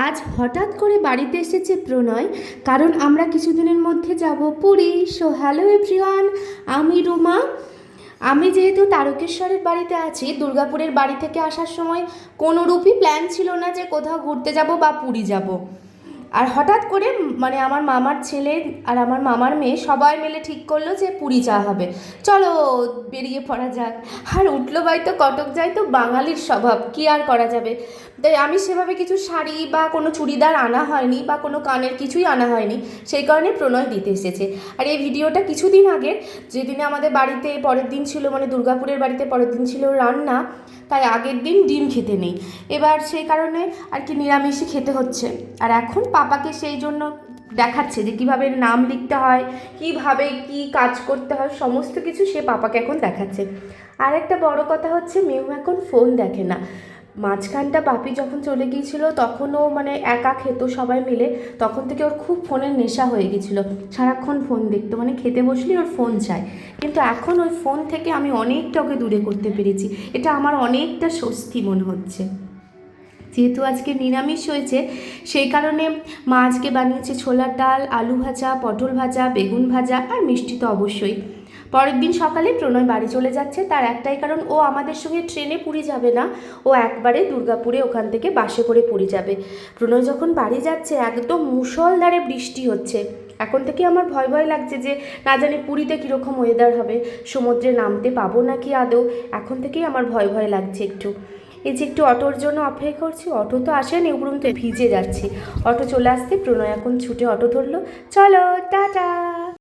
আজ হঠাৎ করে বাড়িতে এসেছে প্রণয়, কারণ আমরা কিছুদিনের মধ্যে যাব পুরী। সো হ্যালো এভরিওয়ান, আমি রুমা। আমি যেহেতু তারকেশ্বরের বাড়িতে আছি, দুর্গাপুরের বাড়ি থেকে আসার সময় কোনোরূপই প্ল্যান ছিল না যে কোথাও ঘুরতে যাব বা পুরী যাব। আর হঠাৎ করে মানে আমার মামার ছেলে আর আমার মামার মেয়ে সবাই মিলে ঠিক করলো যে পুরী যাওয়া হবে, চলো বেরিয়ে পড়া যাক। আর উঠলো বাই তো কটক যাই, তো বাঙালির স্বভাব, কি আর করা যাবে। তাই আমি সেভাবে কিছু শাড়ি বা কোনো চুড়িদার আনা হয়নি বা কোনো কানের কিছুই আনা হয়নি, সেই কারণে প্রণয় দিতে এসেছে। আর এই ভিডিওটা কিছুদিন আগের, যেদিনে আমাদের বাড়িতে পরের দিন ছিল, মানে দুর্গাপুরের বাড়িতে পরের দিন ছিল রান্না, তাই আগের দিন ডিম খেতে নেই, এবার সেই কারণে আর কি নিরামিষই খেতে হচ্ছে। আর এখন পাপাকে সেই জন্য দেখাচ্ছে যে কীভাবে নাম লিখতে হয়, কীভাবে কি কাজ করতে হয়, সমস্ত কিছু সে পাপাকে এখন দেখাচ্ছে। আর একটা বড় কথা হচ্ছে, মেহু এখন ফোন দেখে না। মাঝখানটা বাপি যখন চলে গিয়েছিল তখনও মানে একা খেত সবাই মিলে, তখন থেকে ওর খুব ফোনের নেশা হয়ে গিয়েছিল, সারাক্ষণ ফোন দেখতো, মানে খেতে বসলে ওর ফোন চাই। কিন্তু এখন ওই ফোন থেকে আমি অনেকটা ওকে দূরে করতে পেরেছি, এটা আমার অনেকটা স্বস্তি মনে হচ্ছে। যেহেতু আজকে নিরামিষ হয়েছে, সেই কারণে মা আজকে বানিয়েছে ছোলার ডাল, আলু ভাজা, পটল ভাজা, বেগুন ভাজা আর মিষ্টি তো অবশ্যই। পরের দিন সকালে প্রণয় বাড়ি চলে যাচ্ছে, তার একটাই কারণ, ও আমাদের সঙ্গে ট্রেনে পুরী যাবে না, ও একবারে দুর্গাপুরে ওখান থেকে বাসে করে পুরী যাবে। প্রণয় যখন বাড়ি যাচ্ছে একদম মুষলধারে বৃষ্টি হচ্ছে, এখন থেকে আমার ভয় ভয় লাগছে যে না জানি পুরীতে কীরকম ওয়েদার হবে, সমুদ্রে নামতে পাবো নাকি আদৌ, এখন থেকেই আমার ভয় ভয় লাগছে একটু। এই যে একটু অটোর জন্য অপেক্ষা করছি, অটো তো আসেনি, উপরন্তু ভিজে যাচ্ছি। অটো চলে আসতে প্রণয় এখন ছুটে অটো ধরলো, চলো টাটা।